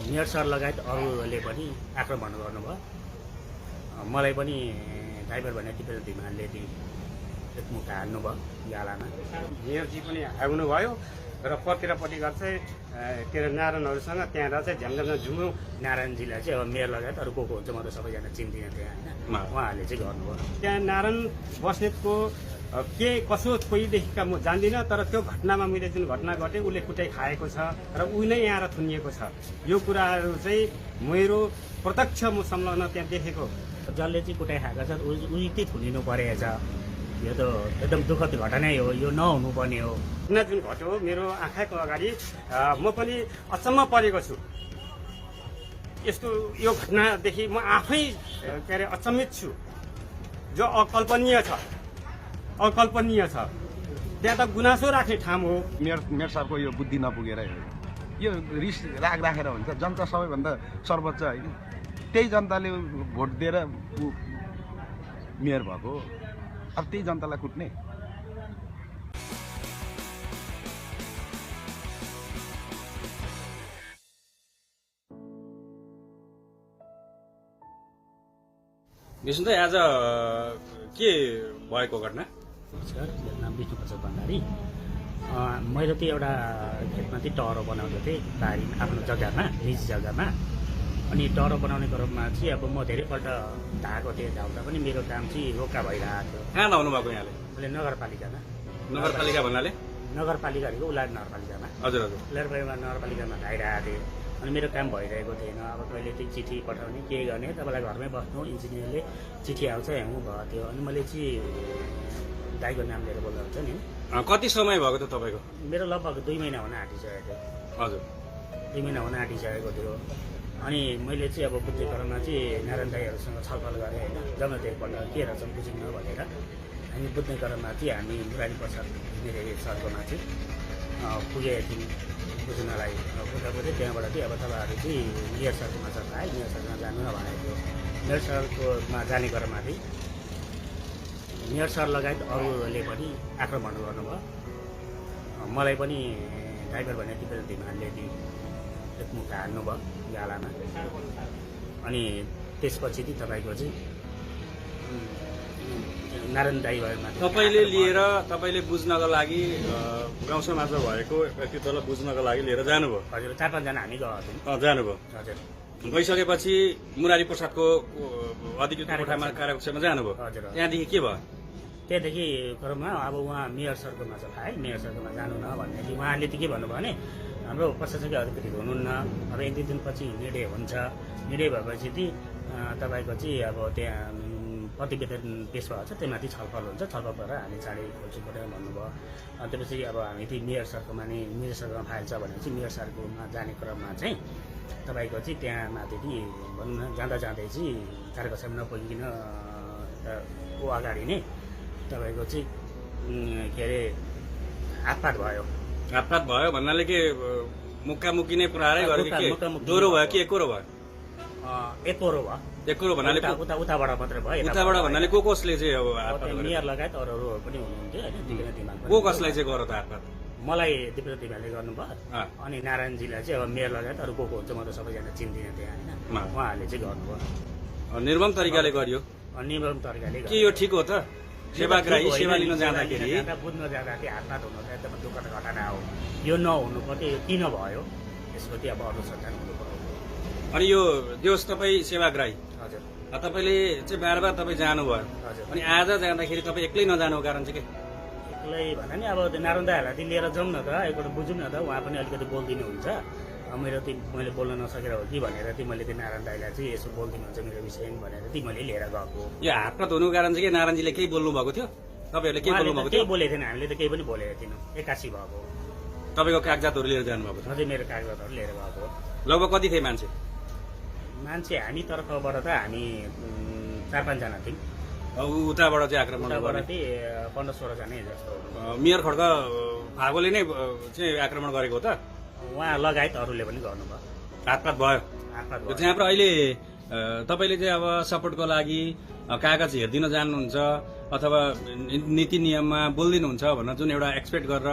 Mayor sir लगायत अरूले पनि आक्रमण गर्नुभयो। मलाई पनि ड्राइभर भने टिपेर धिमानले एकमुखा हाल्नुभयो गालामा। मेयरजी पनि आउनुभयो र पतिरपट्टि गर्छ के अरे नारायणहरूसँग त्यहाँ चाहिँ झ्याङ्गमा झुमु नारायणजीलाई चाहिँ अब मेयर लगायत अरू को हुन्छ म त सबैजना चिन्दिनँ त्यहाँ होइन, उहाँहरूले चाहिँ गर्नुभयो। त्यहाँ नारायण बस्नेतको के कसो कोहीदेखिका म जान्दिनँ, तर त्यो घटनामा मैले जुन घटना घटेँ उसले कुटाइ खाएको छ र ऊ नै यहाँ थुनिएको छ। यो कुराहरू चाहिँ मेरो प्रत्यक्ष म संलग्न त्यहाँ देखेको। जसले चाहिँ कुटाइ खाएको छ उही चाहिँ थुनिनु परेछ। यो त एकदम दुःखद घटनै हो, यो नहुनु पर्ने हो। घटना जुन घट्यो मेरो आँखाको अगाडि म पनि अचम्म परेको छु। यस्तो यो घटनादेखि म आफै के अरे अचम्मित छु, जो अकल्पनीय छ। त्यहाँ त गुनासो राख्ने ठाउँ हो। मेयर सरको यो बुद्धि नपुगेर यो रिस राखेर हुन्छ। जनता सबैभन्दा सर्वोच्च होइन, त्यही जनताले भोट दिएर मेयर भएको, अब त्यही जनतालाई कुट्ने। विष्णु दाइ, आज के भएको घटना? नमस्कार, मेरो नाम विष्णु प्रसाद भण्डारी। मैले चाहिँ एउटा खेतमा चाहिँ टहरो बनाउँदै थिएँ बारी आफ्नो जग्गामा, निजी जग्गामा। अनि टहरो बनाउने क्रममा चाहिँ अब म धेरैपल्ट धाएको थिएँ, धाउँदा पनि मेरो काम चाहिँ रोका भइरहेको थियो। कहाँ धाउनु भएको यहाँले? मैले नगरपालिकामा। नगरपालिका भन्नाले? नगरपालिका भनेको उलार नगरपालिकामा। हजुर हजुर। उलार नगरपालिकामा धाइरहेको थिएँ। अनि मेरो काम भइरहेको थिएन। अब कहिले चाहिँ चिठी पठाउने के गर्ने, तपाईँलाई घरमै बस्नु, इन्जिनियरले चिठी आउँछ हेर्नु भयो थियो। अनि मैले चाहिँ दाइको नाम लिएर बोल्दा हुन्छ नि। कति समय भएको थियो तपाईँको? मेरो लगभग 2 महिना हुन आँटिसकेको थियो। हजुर, 2 महिना हुन आँटिसकेको थियो। अनि मैले चाहिँ अब बुझ्ने क्रममा चाहिँ नारायण दाईहरूसँग छलफल गरेँ होइन, जम्मै एकपल्ट के रहेछ बुझ्नु भनेर। हामी बुझ्ने क्रममा चाहिँ हामी मुरारी प्रसाद घिमिरे सरकोमा चाहिँ पुगेको थियौँ बुझ्नलाई। बुझ्दै त्यहाँबाट चाहिँ अब तपाईँहरू चाहिँ मेयर सरकोमा छ है, मेयर सरकोमा जानु नभनेको थियो। मेयर सरकोमा जाने क्रममा चाहिँ मेयर सर लगायत अरूले पनि आक्रमण गर्नुभयो। मलाई पनि ड्राइभर भने टिपेर धिमानले एकमुखा हाल्नुभयो गालामा। अनि त्यसपछि चाहिँ तपाईँको चाहिँ नारायण दाइमा तपाईँले बुझ्नको लागि गाउँ समाजमा भएको व्यक्तित्वलाई बुझ्नको लागि लिएर जानुभयो? हजुर, 4-5 जना हामी गएको थियौँ। जानुभयो। हजुर, गइसकेपछि मुरारी प्रसादको अधिकृत कोठामा कार्यकक्षमा जानुभयो। हजुर। त्यहाँदेखि के भयो? त्यहाँदेखि क्रममा अब उहाँ मेयर सरकोमा छ है, मेयर सरकोमा जानु न भनेदेखि उहाँले चाहिँ के भन्नुभयो भने हाम्रो प्रशासकीय अधिकारी हुनुहुन्न, अब 1-2 दिनपछि निर्णय हुन्छ। निर्णय भएपछि चाहिँ तपाईँको चाहिँ अब त्यहाँ प्रतिवेदन पेश भएको छ, त्यहीमाथि छलफल हुन्छ, छलफल गरेर हामी चाँडै खोल्छौँ भनेर भन्नुभयो। त्यसपछि अब हामी चाहिँ मेयर सरकोमा फाइल छ भने चाहिँ मेयर सरकोमा जाने क्रममा चाहिँ तपाईँको चाहिँ त्यहाँ माथि भनौँ न जाँदा चाहिँ कार्यकक्षमा नपुगिकन ऊ अगाडि नै तपाईँको चाहिँ के अरे हातपात भयो। हातपात भयो भन्नाले के मुक्कामुक्की नै पुऱ्याएरै गरे कि दोहोरो भयो कि एकरो भयो? एकरो भयो। एकरो भन्नाले उताबाट मात्रै भयो। उताबाट भन्नाले कसले चाहिँ अब मेयर लगायत अरू पनि हुनुहुन्थ्यो होइन। को कसलाई चाहिँ गर त हातपात? मलाई दिपेन्द्र तिमीले गर्नुभयो। अनि नारायणजीलाई चाहिँ अब मेयर लगायत अरू को हुन्छ म त सबैजना चिन्दिनँ त्यहाँ होइन, उहाँहरूले चाहिँ गर्नुभयो। निर्मम तरिकाले गरियो? निर्मम तरिकाले। के यो ठिक हो त? सेवाग्राही सेवा लिन जाँदाखेरि बुझ्न जाँदाखेरि हातपात हुनु त एकदम दुःखद घटना हो। यो नहुनु पर्थ्यो, यो किन भयो यसको चाहिँ अब अनुसन्धान हुनु पर्यो। अनि यो दिवस तपाईँ सेवाग्राही, हजुर, तपाईँले चाहिँ बार बार तपाईँ जानुभयो। हजुर। अनि आज जाँदाखेरि तपाईँ एक्लै नजानुको कारण चाहिँ के? एक्लै भन्दा नि अब नारायण दाईहरूलाई चाहिँ लिएर जाउँ न त, एकपल्ट बुझौँ न त, उहाँ पनि अलिकति बोलिदिनुहुन्छ। मैले बोल्न नसकेर हो कि भनेर चाहिँ मैले त्यो नारायण दाईलाई चाहिँ यसो बोलिदिनुहुन्छ मेरो विषयमा भनेर चाहिँ मैले लिएर गएको। यो हातपात हुनुको कारण चाहिँ के नारायणजीले केही बोल्नु भएको थियो? तपाईँहरूले केही बोल्नु भएको थियो? केही बोलेको थिएन, हामीले त केही पनि बोलेको थिएनौँ, एक्कासी भएको। तपाईँको कागजातहरू लिएर जानुभएको थियो? हजुर, मेरो कागजातहरू लिएर गएको। लगभग कति थिए मान्छे? हामी तर्फबाट त हामी 4-5 जना थियौँ। उताबाट चाहिँ आक्रमण उताबाट चाहिँ 15-16 जना जस्तो। मेयर खड्क फागोले नै चाहिँ आक्रमण गरेको हो त? उहाँ लगायत अरूले पनि गर्नुभयो। हातपात भयो? हातपात भयो। जहाँ अहिले तपाईँले चाहिँ अब सपोर्टको लागि कागज हेरिदिन जानुहुन्छ अथवा नीति नियममा बोलिदिनुहुन्छ भनेर जुन एउटा एक्सपेक्ट गरेर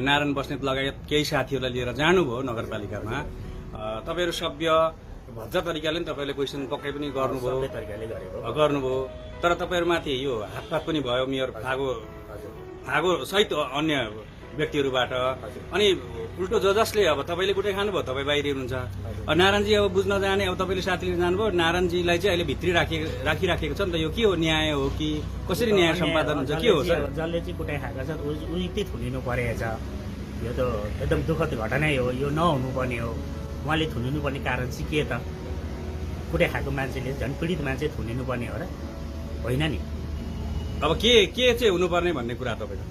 नारायण बस्नेत लगायत केही साथीहरूलाई लिएर जानुभयो नगरपालिकामा, तपाईँहरू सभ्य भद्र तरिकाले नि तपाईँले क्वेसन पक्कै पनि गर्नुभयो सबै तरिकाले गरेको गर्नुभयो तर तपाईँहरूमाथि यो हातपात पनि भयो मेयर फागो सहित अन्य व्यक्तिहरूबाट अनि उल्टो जसले अब तपाईँले कुटै खानुभयो तपाईँ बाहिर हुनुहुन्छ नारायणजी अब बुझ्न जाने अब तपाईँले साथीले जानुभयो नारायणजीलाई चाहिँ अहिले भित्री राखिराखेको छ नि त यो के हो न्याय हो कि कसरी न्याय सम्पादन हुन्छ के हो सर जसले चाहिँ कुटाइ खाएको छ उही थुनिनु परेछ यो त एकदम दुःखद घटनै हो यो नहुनुपर्ने हो उहाँले थुनिनुपर्ने कारण चाहिँ के त कुटाइ खाएको मान्छेले झन् पीडित मान्छे थुनिनुपर्ने हो र होइन नि अब के चाहिँ हुनुपर्ने भन्ने कुरा तपाईँको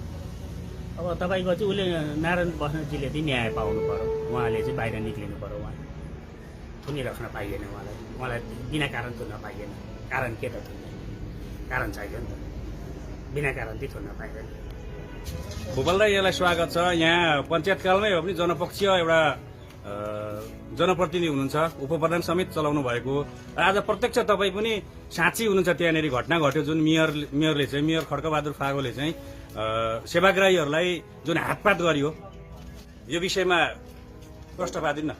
अब तपाईँको चाहिँ उसले नारायण बस्नेतजीले चाहिँ न्याय पाउनु पर्यो उहाँले चाहिँ बाहिर निक्लिनु पर्यो उहाँ थुनिराख्न पाइएन उहाँलाई बिना कारण थुन्न पाइएन कारण के त थुन्ने कारण चाहियो नि त बिना कारण चाहिँ थुन्न पाइँदैन भोपाल दाई यहाँलाई स्वागत छ यहाँ पञ्चायतकालमै हो पनि जनपक्षीय एउटा जनप्रतिनिधि हुनुहुन्छ उपप्रधान समेत चलाउनु भएको आज प्रत्यक्ष तपाईँ पनि साँच्ची हुनुहुन्छ त्यहाँनिर घटना घट्यो जुन मेयरले चाहिँ मेयर खड्कबहादुर फागोले चाहिँ सेवाग्राहीहरूलाई जुन हातपात गरियो यो विषयमा प्रश्न पादिन्न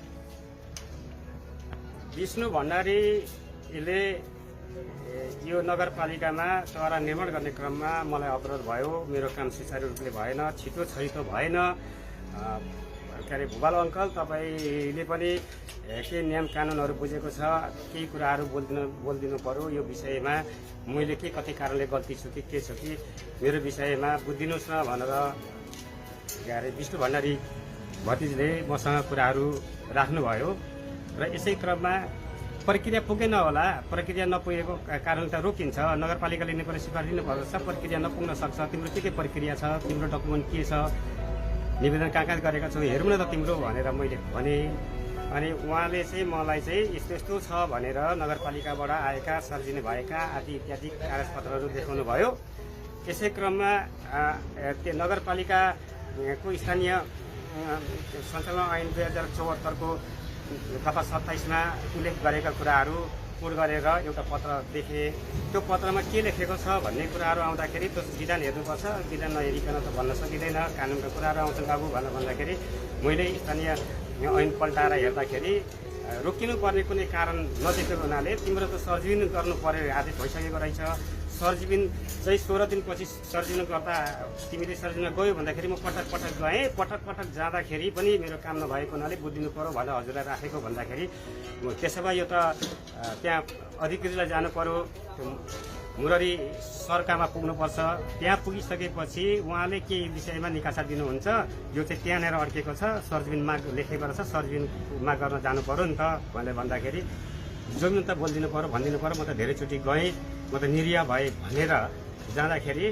विष्णु भण्डारीले यो नगरपालिकामा चरा निर्माण गर्ने क्रममा मलाई अवरोध भयो मेरो काम सुचारू रूपले भएन छिटो छैटो भएन के अरे भुपाल अङ्कल तपाईँले पनि के नियम कानुनहरू बुझेको छ केही कुराहरू बोलिदिनु पर्यो यो विषयमा मैले के कति कारणले गल्ती छु कि के छु कि मेरो विषयमा बुझिदिनुहोस् न भनेर के अरे विष्णु भण्डारी भतिजले मसँग कुराहरू राख्नुभयो र यसै क्रममा प्रक्रिया पुगेन होला प्रक्रिया नपुगेको कारण त रोकिन्छ नगरपालिकाले नेपाली सिफारिस दिनुपर्छ प्रक्रिया नपुग्न सक्छ तिम्रो के प्रक्रिया छ तिम्रो डकुमेन्ट के छ निवेदन कहाँ गरेका छौ हेरौँ न त तिम्रो भनेर मैले भने अनि उहाँले चाहिँ मलाई चाहिँ यस्तो यस्तो छ भनेर नगरपालिकाबाट आएका सर्जिने भएका आदि इत्यादि कागजपत्रहरू देखाउनु भयो यसै क्रममा त्यो नगरपालिकाको स्थानीय सञ्चालन ऐन 2074 को दफा 27मा उल्लेख गरेका कुराहरू कोड गरेर एउटा पत्र देखेँ त्यो पत्रमा के लेखेको छ भन्ने कुराहरू आउँदाखेरि त्यो विधान हेर्नुपर्छ विधान नहेरिकन त भन्न सकिँदैन कानुनका कुराहरू आउँछन् बाबु भन्दाखेरि मैले स्थानीय ऐन पल्टाएर हेर्दाखेरि रोकिनु पर्ने कुनै कारण नदेखेको हुनाले तिम्रो त सर्जिबिन गर्नु पर्यो आदेश भइसकेको रहेछ सर्जिबिन चाहिँ 16 दिनपछि सर्जिन गर्दा तिमीले सर्जिन गयो भन्दाखेरि म पटक गएँ पटक जाँदाखेरि पनि मेरो काम नभएको हुनाले बुझिदिनु पर्यो भनेर हजुरलाई राखेको भन्दाखेरि त्यसो भए यो त त्यहाँ अधिकृतलाई जानु पर्यो मुररी सरकारमा पुग्नुपर्छ त्यहाँ पुगिसकेपछि उहाँले के विषयमा निकासा दिनुहुन्छ यो चाहिँ त्यहाँनिर अड्केको छ सर्जिबिनमा लेखेको रहेछ सर्जिबिनमा गर्न जानु पर्यो नि त भनेर भन्दाखेरि जमिन त बोलिदिनु पर्यो भनिदिनु पर्यो म त धेरैचोटि गएँ म त निरीह भएँ भनेर जाँदाखेरि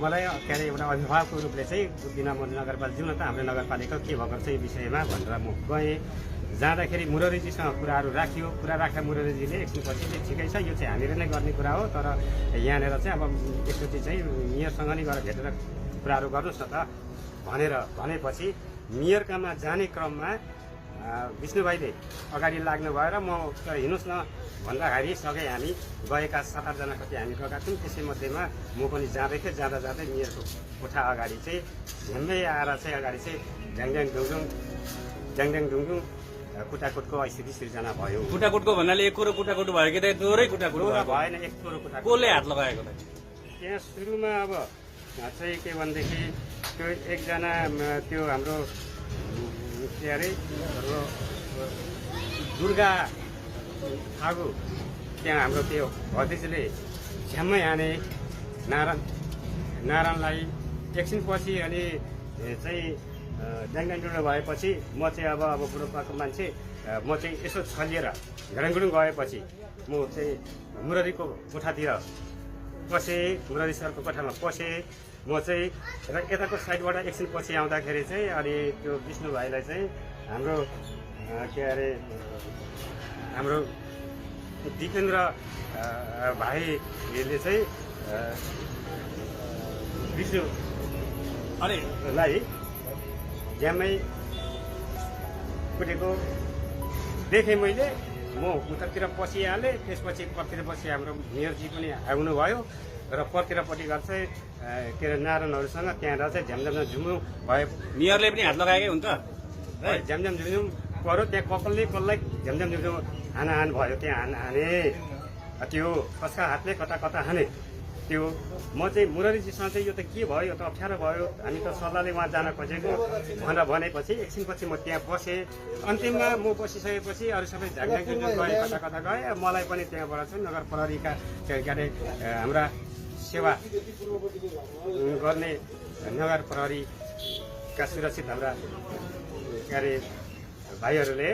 मलाई के अरे एउटा अभिभावकको रूपले चाहिँ बुझ्दिनँ म नगरपालिका जाउँ न त हाम्रो नगरपालिका के भएको छ यो विषयमा भनेर म गएँ जाँदाखेरि मुररीजीसँग कुराहरू राखियो कुरा राख्दा मुररीजीले एकछिनपछि चाहिँ ठिकै छ यो चाहिँ हामीले नै गर्ने कुरा हो तर यहाँनिर चाहिँ अब एकचोटि चाहिँ मेयरसँग नै गएर भेटेर कुराहरू गर्नुहोस् न त भनेर भनेपछि मेयरकामा जाने क्रममा विष्णुभाइले अगाडि लाग्नु भएर म हिँड्नुहोस् न भन्दाखेरि सबै हामी गएका 7-8 जना कति हामी गएका थियौँ त्यसैमध्येमा म पनि जाँदै थिएँ जाँदै मेयरको कोठा अगाडि चाहिँ झ्याम्मै आएर चाहिँ अगाडि चाहिँ ढ्याङ ढुङढुङ कुटाकुटको स्थिति सिर्जना भयो कुटाकुटको भन्नाले एक कुरो कुटाकुट भयो कि त दोहोरै कुटाकुट भएन एक कुरो कुटाकुट कसले हात लगाएको त त्यहाँ सुरुमा अब चाहिँ के भनेदेखि त्यो एकजना त्यो हाम्रो के अरे दुर्गा फागु त्यहाँ हाम्रो त्यो भतिजले झ्याम्मै हाने नारायणलाई एकछिनपछि अनि चाहिँ ड्याङडुङ भएपछि म चाहिँ अब बुढोपाको मान्छे म चाहिँ यसो छलिएर घडाङडुङ गएपछि म चाहिँ मुररीको कोठातिर पसेँ मुररी सरको कोठामा पसेँ म चाहिँ र यताको साइडबाट एकछिनपछि आउँदाखेरि चाहिँ अनि त्यो विष्णु भाइलाई चाहिँ हाम्रो के अरे हाम्रो दिपेन्द्र भाइले चाहिँ विष्णुलाई झ्याम्मै कुटेको देखेँ मैले म उतातिर पसिहालेँ त्यसपछि पर्तिर पछि हाम्रो मेयरजी पनि आउनुभयो र पर्तिरपट्टि गर्छ के अरे नारायणहरूसँग त्यहाँबाट चाहिँ झ्यामझ्याम झुम्झुम भयो मेयरले पनि हात लगाएकै हुन्छ झ्यामझ्याम झुम्झुम गऱ्यो त्यहाँ कसलाई झ्यामझ्याम हानाहान भयो, त्यहाँ हाने त्यो कसका हातले कता कता हाने। त्यो म चाहिँ मुरारीजीसँग चाहिँ यो त के भयो, यो त अप्ठ्यारो भयो, हामी त सल्लाहले उहाँ जान खोजेको भनेर भनेपछि एकछिनपछि म त्यहाँ बसेँ। अन्तिममा म बसिसकेपछि अरू सबै झाङझाङ गए, कता कता गए। मलाई पनि त्यहाँबाट चाहिँ नगर प्रहरीका के अरे हाम्रा सेवा गर्ने नगर प्रहरीका सुरक्षित हाम्रा के अरे भाइहरूले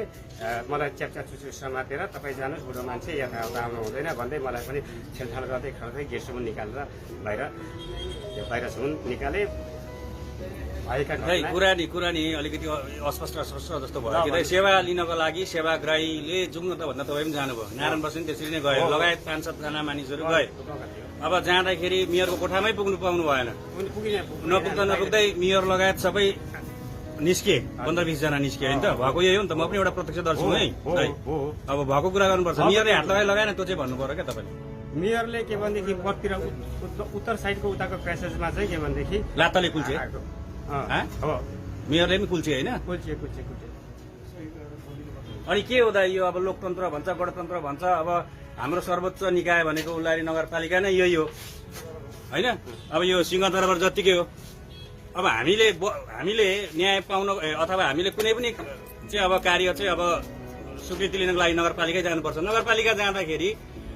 मलाई च्याप्चा चुचु समातेर तपाईँ जानुहोस्, बुढो मान्छे यताउता आउनु हुँदैन भन्दै मलाई पनि छेलछाल गर्दै खर्दै गेटसम्म निकालेर बाहिरसम्म निकाले। भएका कुरा नि अलिकति अस्पष्ट जस्तो भयो कि सेवा लिनको लागि सेवाग्राहीले जुङ्नु त भन्दा तपाईँ पनि जानुभयो। नारायण बस्ने त्यसरी नै गयो, लगायत 5-7 मानिसहरू गए। अब जाँदाखेरि मेयरको कोठामै पुग्नु पाउनु भएन, नपुग्दै मेयर लगायत सबै निस्के, 15-20 जना निस्के होइन त। भएको यही हो नि त, म पनि एउटा प्रत्यक्षदर्शी हुँ है। अब भएको कुरा गर्नुपर्छ, मेयरले हात लगाएन त्यो चाहिँ भन्नु पर्यो क्या तपाईँले। मेयरले के भनेदेखि बत्तिर उत्तर साइडको उताको प्यासेजमा चाहिँ के भनेदेखि लातले कुल्चे, मेयरले पनि कुल्चे होइन। कुल्चे अनि के हो त यो अब लोकतन्त्र भन्छ, गणतन्त्र भन्छ। अब हाम्रो सर्वोच्च निकाय भनेको उल्लारी नगरपालिका नै यही हो होइन। अब यो सिंहदरबार जत्तिकै हो। अब हामीले न्याय पाउन अथवा हामीले कुनै पनि चाहिँ अब कार्य चाहिँ अब स्वीकृति लिनको लागि नगरपालिकै जानुपर्छ। नगरपालिका जाँदाखेरि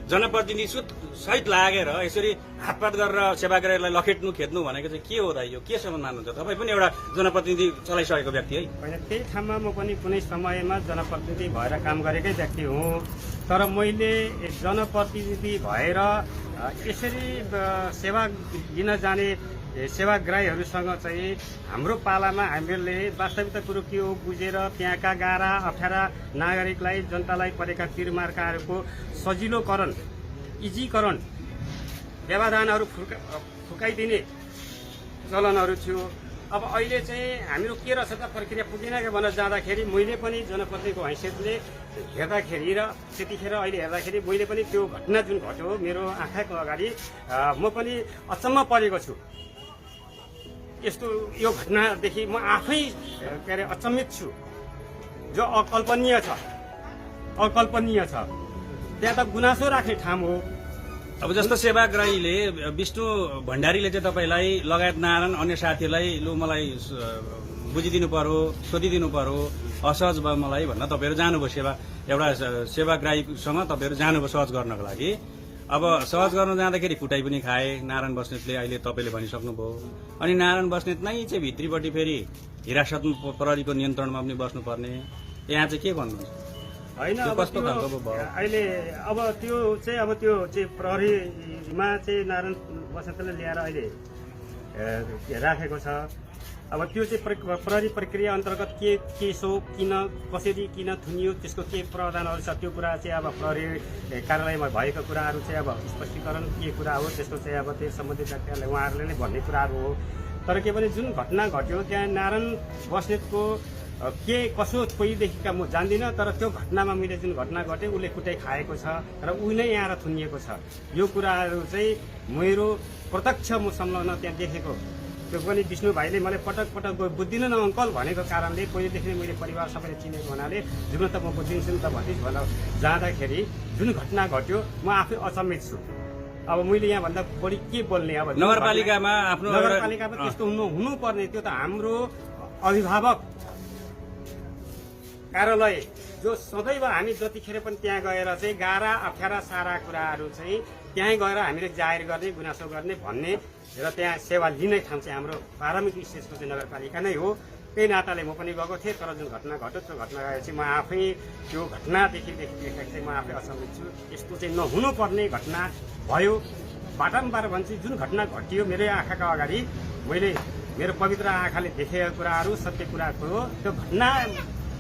जनप्रतिनिधि सहित लागेर यसरी हातपात गरेर सेवाग्राहीलाई लखेट्नु खेद्नु भनेको चाहिँ के हो त? यो केसम्म मान्नुहुन्छ? तपाईँ पनि एउटा जनप्रतिनिधि चलाइसकेको व्यक्ति है। होइन, त्यही ठाउँमा म पनि कुनै समयमा जनप्रतिनिधि भएर काम गरेकै व्यक्ति हुँ। तर मैले जनप्रतिनिधि भएर यसरी सेवा लिन जाने सेवाग्राहीहरूसँग चाहिँ हाम्रो पालामा हामीले वास्तविकता कुरो के हो बुझेर त्यहाँका गाह्रा अप्ठ्यारा नागरिकलाई, जनतालाई परेका तिरमार्काहरूको सजिलोकरण, इजीकरण, व्यवधानहरू फुकाइदिने चलनहरू थियो। अब अहिले चाहिँ हाम्रो के रहेछ त प्रक्रिया पुगेन क्या भनेर जाँदाखेरि मैले पनि जनप्रतिनिधिको हैसियतले हेर्दाखेरि र त्यतिखेर अहिले हेर्दाखेरि मैले पनि त्यो घटना जुन घट्यो मेरो आँखाको अगाडि म पनि अचम्म परेको छु। यस्तो यो घटनादेखि म आफै के अरे अचम्मित छु, जो अकल्पनीय छ। त्यहाँ त गुनासो राख्ने ठाउँ हो। अब जस्तो सेवाग्राहीले विष्णु भण्डारीले चाहिँ तपाईँलाई लगायत नारायण अन्य साथीहरूलाई लु मलाई बुझिदिनु पर्यो, सोधिदिनु पर्यो, असहज भयो मलाई भनेर तपाईँहरू जानुभयो। एउटा सेवाग्राहीसँग तपाईँहरू जानुभयो सहज गर्नको लागि। अब सहज गर्न जाँदाखेरि कुटाइ पनि खाए नारायण बस्नेतले, अहिले तपाईँले भनिसक्नुभयो। अनि नारायण बस्नेत नै चाहिँ भित्रीपट्टि फेरि हिरासतमा प्रहरीको नियन्त्रणमा पनि बस्नुपर्ने, यहाँ चाहिँ के भन्नुहुन्छ? होइन, अब अहिले अब त्यो चाहिँ प्रहरीमा चाहिँ नारायण बस्नेतले ल्याएर अहिले राखेको छ। अब त्यो चाहिँ प्रहरी प्रक्रिया अन्तर्गत के केस हो, कसरी किन थुनियो, त्यसको के प्रावधानहरू छ, त्यो कुरा चाहिँ अब प्रहरी कार्यालयमा भएको कुराहरू चाहिँ अब स्पष्टीकरण के कुरा हो त्यसको चाहिँ अब त्यो सम्बन्धित व्यक्तिहरूले उहाँहरूले नै भन्ने कुराहरू हो। तर के भने जुन घटना घट्यो त्यहाँ नारायण बस्नेतको के कसो पहिलेदेखिका म जान्दिनँ, तर त्यो घटनामा मैले जुन घटना घटेँ उसले कुटाइ खाएको छ र ऊ नै यहाँ थुनिएको छ। यो कुराहरू चाहिँ मेरो प्रत्यक्ष म संलग्न त्यहाँ देखेको। त्यो पनि विष्णु भाइले मलाई पटक बुझ्दिनँ न अङ्कल भनेको कारणले पहिलेदेखि नै मैले परिवार सबैले चिनेको हुनाले जुन त म बुझिदिन्छु नि त भनिस् भनेर जाँदाखेरि जुन घटना घट्यो म आफै अचम्मित छु। अब मैले यहाँभन्दा बढी के बोल्ने? अब नगरपालिकामा त्यस्तो हुनुपर्ने, त्यो त हाम्रो अभिभावक कार्यालय जो सदैव हामी जतिखेर पनि त्यहाँ गएर चाहिँ गाह्रा अप्ठ्यारा सारा कुराहरू चाहिँ त्यहीँ गएर हामीले जाहेर गर्ने, गुनासो गर्ने भन्ने र त्यहाँ सेवा लिने ठाउँ चाहिँ हाम्रो प्रारम्भिक स्टेजको चाहिँ नगरपालिका नै हो। त्यही नाताले म पनि गएको थिएँ। तर जुन घटना घट्यो त्यो घटना गएपछि म आफै त्यो घटनादेखि देख्दाखेरि चाहिँ म आफै अचम्मित छु। यस्तो चाहिँ नहुनुपर्ने घटना भयो। बारम्बार भन्छु, जुन घटना घटियो मेरै आँखाका अगाडि मैले मेरो पवित्र आँखाले देखेका कुराहरू सत्य कुराको हो। त्यो घटना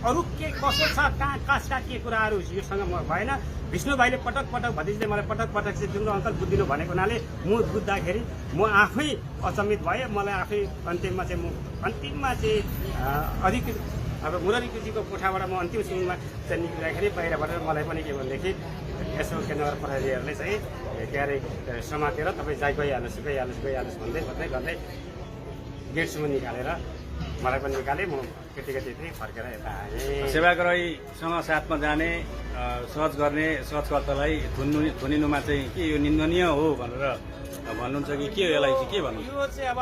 अरू के कसो छ, कहाँ कसका के कुराहरू योसँग म भएन। विष्णु भाइले पटक भतिजले मलाई पटक चाहिँ जुन अङ्कल बुझिदिनु भनेको हुनाले म बुझ्दाखेरि म आफै अचम्मित भएँ। मलाई आफै अन्तिममा चाहिँ अधिकृत अब मुरारीजीको कोठाबाट म अन्तिम सिङमा चाहिँ निक्लिँदाखेरि बाहिरबाट मलाई पनि के भनेदेखि यसो नगर प्रहरीहरूले चाहिँ के अरे समातेर तपाईँ गइहाल्नुहोस् भन्दै गर्दै गेटसम्म निकालेर मलाई पनि निकाले म त्यति फर्केर यता आएँ। सेवाग्राहीसँग साथमा जाने सर्च गर्ने सर्चकर्तालाई थुनिनुमा चाहिँ के यो निन्दनीय हो भनेर भन्नुहुन्छ कि के यसलाई चाहिँ के भन्नुहुन्छ? यो चाहिँ अब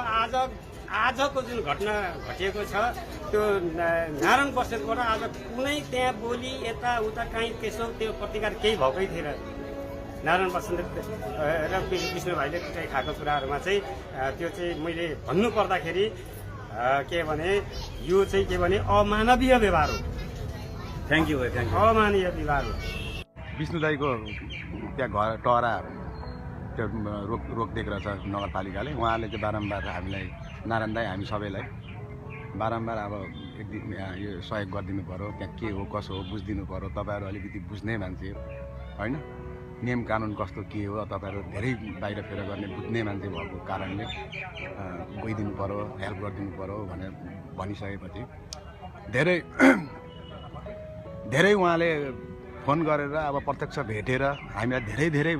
आजको जुन घटना घटिएको छ त्यो नारायण बस्नेतबाट आज कुनै त्यहाँ बोली यताउता काहीँ त्यसो त्यो प्रतिकार केही भएकै थिएन। नारायण बस्नेत र विष्णु भाइले कुटाइ खाएको कुराहरूमा चाहिँ त्यो चाहिँ मैले भन्नु पर्दाखेरि के भने यो चाहिँ के भने अमानवीय व्यवहार हो। थ्याङ्क यू अमानवीय व्यवहार हो। विष्णु दाईको त्यहाँ घर टहरा त्यो रोकिदिएको रहेछ नगरपालिकाले। उहाँले चाहिँ बारम्बार हामीलाई नारायण दाई हामी सबैलाई बारम्बार अब एक दिन यो सहयोग गरिदिनु पऱ्यो, त्यहाँ के हो कसो हो बुझिदिनु पऱ्यो। तपाईँहरू अलिकति बुझ्ने मान्छे होइन, नियम कानुन कस्तो के हो तपाईँहरू धेरै बाहिरफेर गर्ने बुझ्ने मान्छे भएको कारणले गइदिनु पऱ्यो, हेल्प गरिदिनु पऱ्यो भनेर भनिसकेपछि धेरै उहाँले फोन गरेर अब प्रत्यक्ष भेटेर हामीलाई धेरै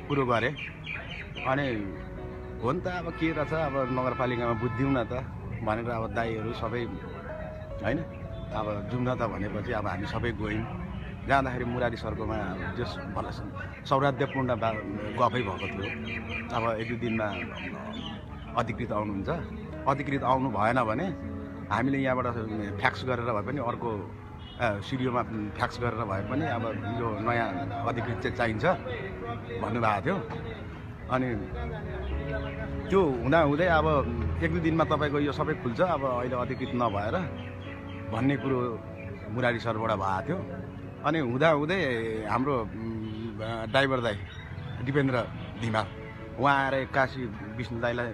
कुरो गरे। अनि हो नि त अब के रहेछ अब नगरपालिकामा बुझिदिउँ न त भनेर अब दाईहरू सबै होइन अब जाउँ न त भनेपछि अब हामी सबै गयौँ। जाँदाखेरि मुरारी सरकोमा जस भला सौराध्यपूर्ण गफै भएको थियो। अब एक दुई दिनमा अधिकृत आउनुहुन्छ, अधिकृत आउनु भएन भने हामीले यहाँबाट फ्याक्स गरेर भए पनि अर्को सिडिओमा फ्याक्स गरेर भए पनि अब यो नयाँ अधिकृत चाहिँ चाहिन्छ भन्नुभएको थियो। अनि त्यो हुँदै अब एक दुई दिनमा तपाईँको यो सबै खुल्छ अब अहिले अधिकृत नभएर भन्ने कुरो मुरारी सरबाट भएको थियो। अनि हुँदै हाम्रो ड्राइभर दाई दिपेन्द्र धिमा उहाँ आएर एक्कासी विष्णु दाईलाई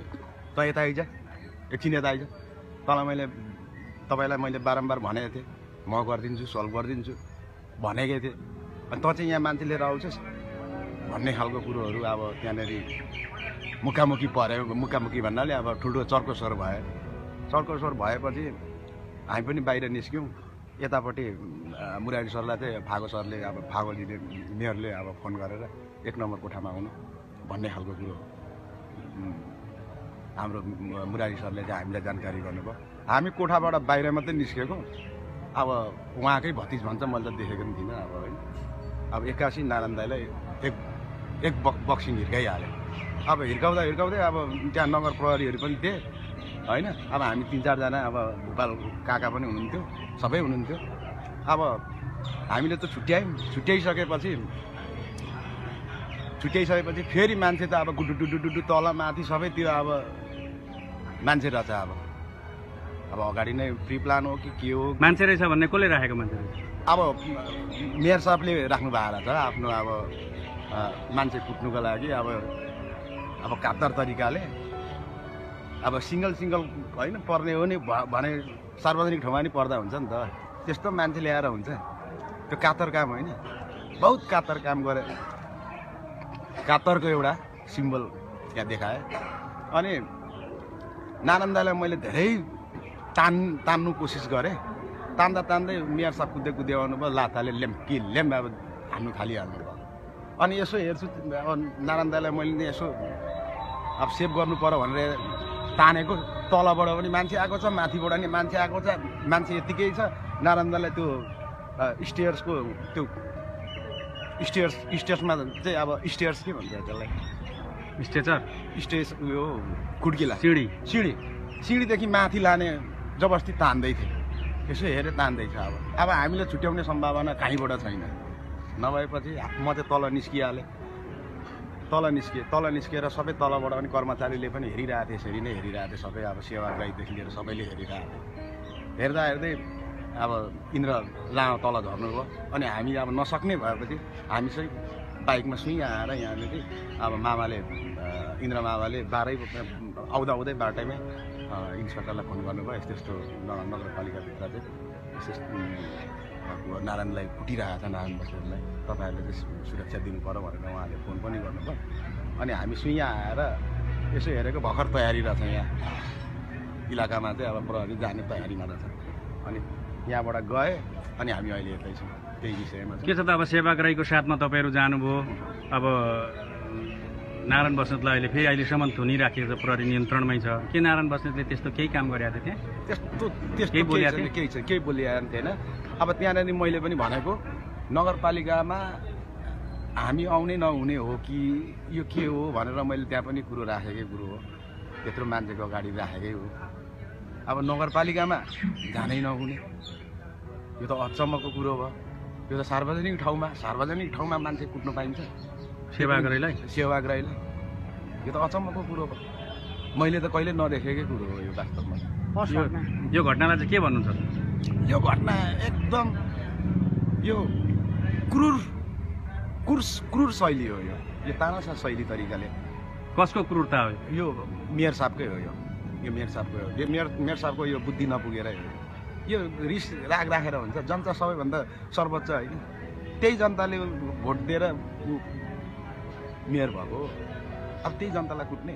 त यता आइज एकछिन यता आइज, तपाईँलाई मैले बारम्बार भनेको थिएँ म गरिदिन्छु सल्भ गरिदिन्छु भनेकै थिएँ। अनि त चाहिँ यहाँ मान्छे लिएर आउँछस् भन्ने खालको कुरोहरू अब त्यहाँनिर मुखामुखी पऱ्यो। मुखामुखी भन्नाले अब ठुल्ठुलो चर्को स्वर भयो। चर्को स्वर भएपछि हामी पनि बाहिर निस्क्यौँ। यतापट्टि मुरारी सरलाई चाहिँ फागो सरले अब फागोजीले मेयरले अब फोन गरेर 1 नम्बर कोठामा आउनु भन्ने खालको कुरो हाम्रो मुरारी सरले चाहिँ हामीलाई जानकारी गर्नुभयो। हामी कोठाबाट बाहिर मात्रै निस्केको। अब उहाँकै भतिज भन्छ, मैले त देखेको पनि थिइनँ अब होइन। अब एक्कासी नारायण दाईलाई एक बक्सिङ हिर्काइहाल्यो। अब हिर्काउँदै अब त्यहाँ नगर प्रहरीहरू पनि थिए होइन। अब हामी 3-4 जना अब भोपाल काका पनि हुनुहुन्थ्यो, सबै हुनुहुन्थ्यो। अब हामीले त छुट्याइसकेपछि फेरि मान्छे त अब गुडुडुडुडु तल माथि सबैतिर अब मान्छे रहेछ। अब अगाडि नै प्री प्लान हो कि के हो मान्छे रहेछ भन्ने कसले राखेको मान्छे? अब मेयर साहबले राख्नु भएको रहेछ आफ्नो अब मान्छे कुट्नुको लागि। अब काप्तार तरिकाले अब सिङ्गल होइन पर्ने हो नि भने सार्वजनिक ठाउँमा नि पर्दा हुन्छ नि त। त्यस्तो मान्छे ल्याएर हुन्छ? त्यो कातर काम होइन, बहुत कातर काम गरे। कातरको एउटा सिम्बल त्यहाँ देखाए। अनि नारायण दाईलाई मैले धेरै तान्नु कोसिस गरेँ। तान्दै मेयर साहब कुद्दै आउनुभयो। लाताले ल्याम अब हान्नु थालिहाल्नु भयो। अनि यसो हेर्छु अब नारायण दाईलाई मैले यसो अब सेभ गर्नु पर्यो भनेर तानेको। तलबाट पनि मान्छे आएको छ, माथिबाट नि मान्छे आएको छ। मान्छे यत्तिकै छ। नारायण दाईलाई त्यो स्टेयर्सको त्यो स्टेयर्समा चाहिँ अब स्टेयर्स के भन्छ त्यसलाई? स्टेज उयो कुड्किला सिँढीदेखि माथि लाने जबरजस्ती तान्दै थिए। यसो हेरेर तान्दैछ। अब हामीले छुट्याउने सम्भावना कहीँबाट छैन। नभएपछि म चाहिँ तल निस्किहालेँ। तल निस्किएर सबै तलबाट पनि कर्मचारीले पनि हेरिरहेको थिए। यसरी नै हेरिरहेको थिए सबै। अब सेवाग्राहीदेखि लिएर सबैले हेरिरहेको थिए। हेर्दै अब इन्द्र लामा तल झर्नुभयो। अनि हामी अब नसक्ने भएपछि हामी चाहिँ बाइकमा सुई आएर यहाँनिर अब इन्द्र मामाले आउँदै बाटैमै इन्सपेक्टरलाई फोन गर्नुभयो। यस्तो नगरपालिकाभित्र चाहिँ नारायणलाई कुटिरहेको छ, नारायण बस्नेतलाई तपाईँहरूले चाहिँ सुरक्षा दिनु पऱ्यो भनेर उहाँले फोन पनि गर्नुभयो। अनि हामी सुइँ आएर यसो हेरेको भर्खर तयारी रहेछ। यहाँ इलाकामा चाहिँ अब प्रहरी जाने तयारीमा रहेछ। अनि यहाँबाट गए अनि हामी अहिले यतै छौँ त्यही विषयमा। के छ त अब सेवाग्राहीको साथमा तपाईँहरू जानुभयो। अब नारायण बस्नेतलाई अहिले अहिलेसम्म थुनिराखेको छ, प्रहरी नियन्त्रणमै छ। के नारायण बस्नेतले त्यस्तो केही काम गरेको थियो त्यहाँ? त्यस्तो केही बोलेको छैन, केही बोलिरहेको थिएन। अब त्यहाँनिर मैले पनि भनेको नगरपालिकामा हामी आउने नहुने हो कि यो के हो भनेर मैले त्यहाँ पनि कुरो राखेकै कुरो हो, त्यत्रो मान्छेको अगाडि राखेकै हो। अब नगरपालिकामा जानै नहुने, यो त अचम्मको कुरो भयो। यो त सार्वजनिक ठाउँमा मान्छे कुट्न पाइन्छ सेवाग्राहीलाई? सेवाग्राहीलाई यो त अचम्मको कुरो भयो। मैले त कहिले नदेखेकै कुरो हो यो वास्तवमा। यो घटनालाई चाहिँ के भन्नुहुन्छ? यो घटना एकदम यो क्रूर शैली हो। यो तानासा शैली तरिकाले। कसको क्रूरता हो यो मेयर साहबकै हो। यो मेयर साहबको हो। यो मेयर साहबको यो बुद्धि नपुगेरै हो। यो रिस राग राखेर हुन्छ। जनता सबैभन्दा सर्वोच्च होइन, त्यही जनताले भोट दिएर मेयर भएको हो। अब त्यही जनतालाई कुट्ने